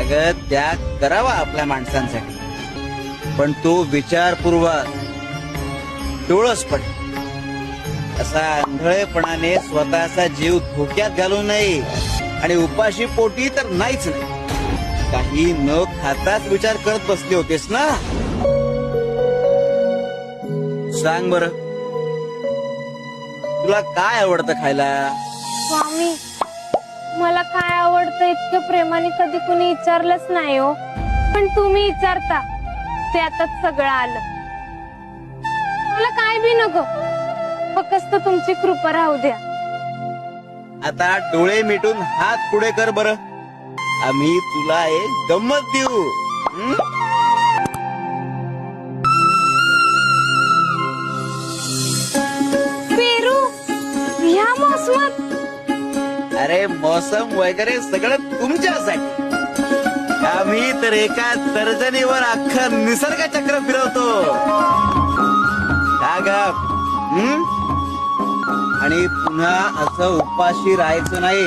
अगं त्याग करावा आपल्या माणसांसाठी, पण तो विचारपूर्वक डोळसपणे, असा आंधळेपणाने स्वतःचा जीव धोक्यात घालू नये. आणि उपाशी पोटी तर नाहीच नाही, काही न खाताच विचार करत बसले होतेस ना. सांग बर, तुला काय आवडतं खायला? स्वामी, मला काय आवडतं इतक्या प्रेमाने कधी कुणी विचारलंच नाही हो, पण तुम्ही विचारता ते आताच सगळं आलं. मला काय बी नको, फक्त तुमची कृपा राहू द्या. आता डोळे मिटून हात पुढे कर बर, आम्ही तुला एक गंमत देऊ. पेरू ह्या मोसमात? अरे मौसम वगैरे सगळं तुमच्यासाठी. आम्ही तर एका तर्जनीवर अख्खं निसर्ग चक्र फिरवतो. आणि पुन्हा असं उपाशी राहायचं नाही.